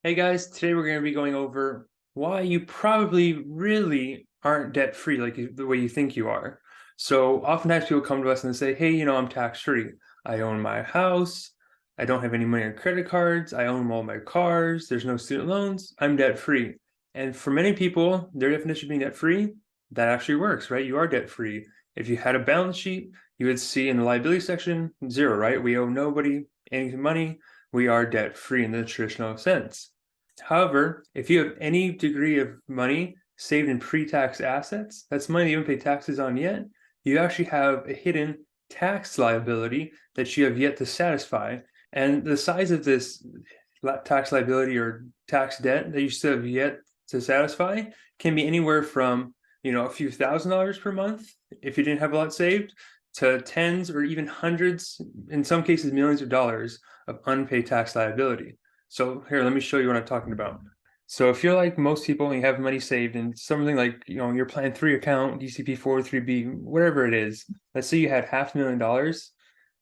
Hey guys, today we're going to be going over why you probably really aren't debt free the way you think you are. So oftentimes people come to us and say, hey, I'm tax free. I own my house. I don't have any money on credit cards. I own all my cars. There's no student loans. I'm debt free. And for many people, their definition of being debt free, that actually works, right? You are debt free. If you had a balance sheet, you would see in the liability section, zero, right? We owe nobody any money. We are debt free in the traditional sense. However, if you have any degree of money saved in pre-tax assets, that's money you haven't paid taxes on yet, you actually have a hidden tax liability that you have yet to satisfy. And the size of this tax liability or tax debt that you still have yet to satisfy can be anywhere from, a few $1,000s per month if you didn't have a lot saved, to tens or even hundreds, in some cases millions of dollars of unpaid tax liability. So here, let me show you what I'm talking about. So if you're like most people and you have money saved in something like, your Plan 3 account, DCP 403B, whatever it is, let's say you had $500,000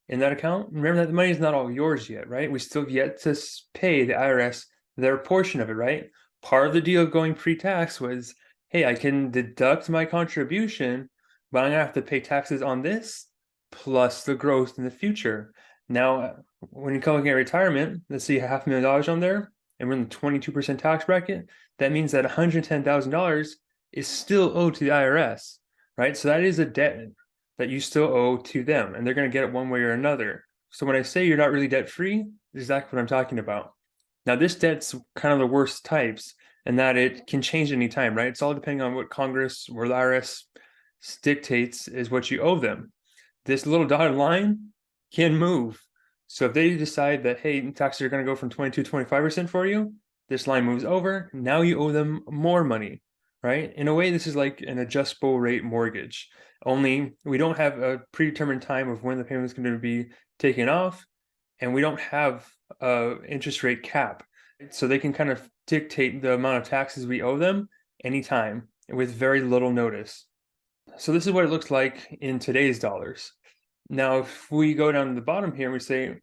in that account. Remember that the money is not all yours yet, right? We still have yet to pay the IRS their portion of it, right? Part of the deal going pre-tax was, hey, I can deduct my contribution, but I'm gonna have to pay taxes on this plus the growth in the future. Now, when you come looking at retirement, let's see $500,000 on there, and we're in the 22% tax bracket. That means that $110,000 is still owed to the IRS, right? So that is a debt that you still owe to them, and they're going to get it one way or another. So when I say you're not really debt free, exactly what I'm talking about. Now, this debt's kind of the worst types, in that it can change any time, right? It's all depending on what Congress or the IRS dictates is what you owe them. This little dotted line can move. So if they decide that, hey, taxes are going to go from 22 to 25% for you, this line moves over. Now you owe them more money, right? In a way, this is like an adjustable rate mortgage. Only we don't have a predetermined time of when the payment is going to be taken off, and we don't have a interest rate cap. So they can kind of dictate the amount of taxes we owe them anytime with very little notice. So this is what it looks like in today's dollars. Now, if we go down to the bottom here, we say,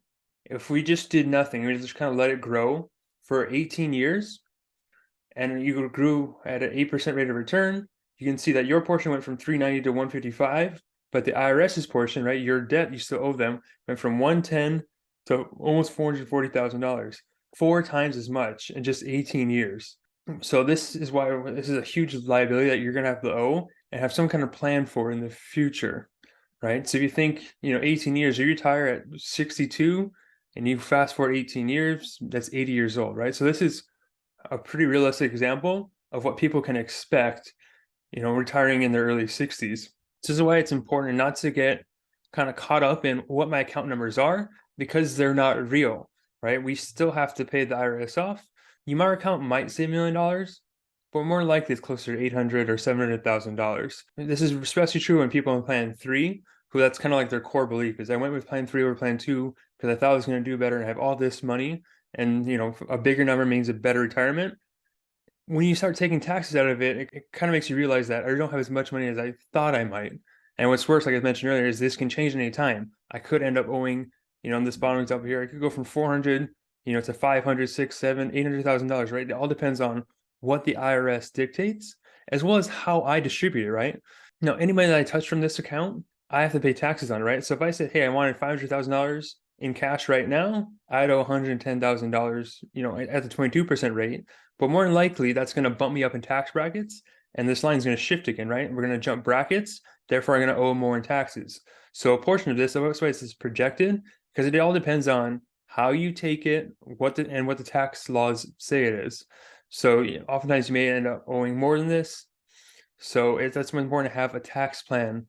if we just did nothing, we just kind of let it grow for 18 years, and you grew at an 8% rate of return, you can see that your portion went from 390 to 155, but the IRS's portion, right, your debt you still owe them, went from 110 to almost $440,000, 4 times as much in just 18 years. So this is why this is a huge liability that you're going to have to owe and have some kind of plan for in the future, right? So if you think, 18 years, you retire at 62 and you fast forward 18 years, that's 80 years old, right? So this is a pretty realistic example of what people can expect, retiring in their early 60s. This is why it's important not to get kind of caught up in what my account numbers are, because they're not real, right? We still have to pay the IRS off. Your account might say $1,000,000, but more likely it's closer to $800,000 or $700,000. This is especially true when people in Plan 3, who that's kind of like their core belief is I went with Plan 3 over Plan 2 because I thought I was going to do better and have all this money, and a bigger number means a better retirement. When you start taking taxes out of it, it kind of makes you realize that I don't have as much money as I thought I might. And what's worse, like I mentioned earlier, is this can change at any time. I could end up owing, on this bottom example here, I could go from 400, to 500, 6, 7, $800,000, right? It all depends on what the IRS dictates, as well as how I distribute it, right? Now, any money that I touch from this account, I have to pay taxes on, right? So if I said, hey, I wanted $500,000 in cash right now, I'd owe $110,000, at the 22% rate. But more than likely, that's going to bump me up in tax brackets, and this line is going to shift again, right? We're going to jump brackets, therefore I'm going to owe more in taxes. So a portion of this, that's why this is projected, because it all depends on how you take it, what the tax laws say it is. So oftentimes you may end up owing more than this. So that's important to have a tax plan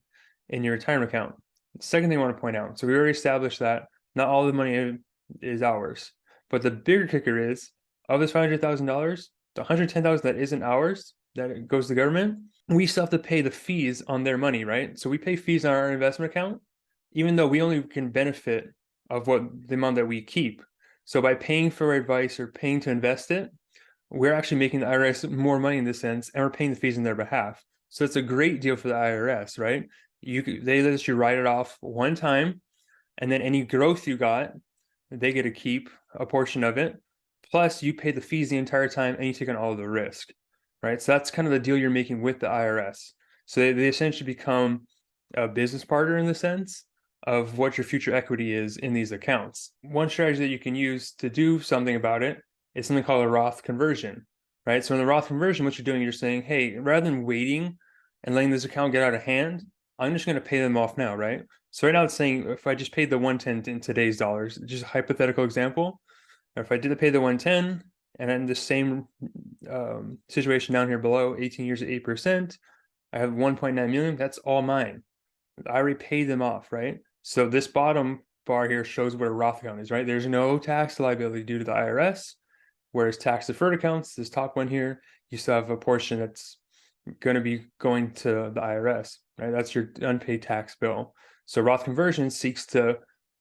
in your retirement account. The second thing I want to point out, so we already established that not all the money is ours, but the bigger kicker is, of this $500,000, the $110,000 that isn't ours, that goes to the government, we still have to pay the fees on their money, right? So we pay fees on our investment account, even though we only can benefit of what the amount that we keep. So by paying for advice or paying to invest it, we're actually making the IRS more money in this sense, and we're paying the fees on their behalf. So it's a great deal for the IRS, right? They let you write it off one time, and then any growth you got, they get to keep a portion of it, plus you pay the fees the entire time and you take on all of the risk, right? So that's kind of the deal you're making with the IRS. So they essentially become a business partner in the sense of what your future equity is in these accounts. One strategy that you can use to do something about it is something called a Roth conversion, right? So in the Roth conversion, what you're doing, you're saying, hey, rather than waiting and letting this account get out of hand, I'm just going to pay them off now, right? So right now it's saying if I just paid the 110 in today's dollars, just a hypothetical example, if I did pay the 110 and then the same situation down here below, 18 years at 8%, I have 1.9 million, that's all mine. I already paid them off, right? So this bottom bar here shows what a Roth account is, right? There's no tax liability due to the IRS, whereas tax deferred accounts, this top one here, you still have a portion that's going to be going to the IRS, right? That's your unpaid tax bill. So Roth conversion seeks to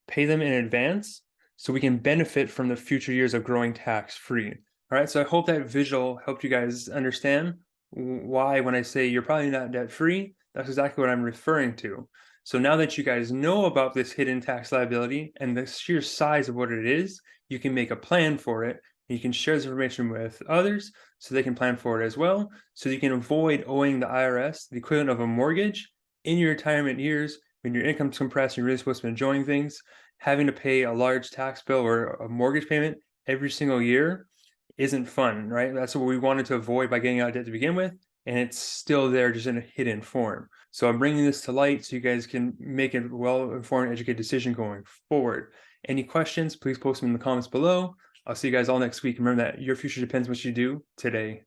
pay them in advance so we can benefit from the future years of growing tax free. All right, so I hope that visual helped you guys understand why when I say you're probably not debt free, that's exactly what I'm referring to. So now that you guys know about this hidden tax liability and the sheer size of what it is, you can make a plan for it. And you can share this information with others so they can plan for it as well. So you can avoid owing the IRS the equivalent of a mortgage in your retirement years when your income's compressed and you're really supposed to be enjoying things. Having to pay a large tax bill or a mortgage payment every single year isn't fun, right? That's what we wanted to avoid by getting out of debt to begin with, and it's still there just in a hidden form. So I'm bringing this to light so you guys can make a well-informed, educated decision going forward. Any questions, please post them in the comments below. I'll see you guys all next week. Remember that your future depends on what you do today.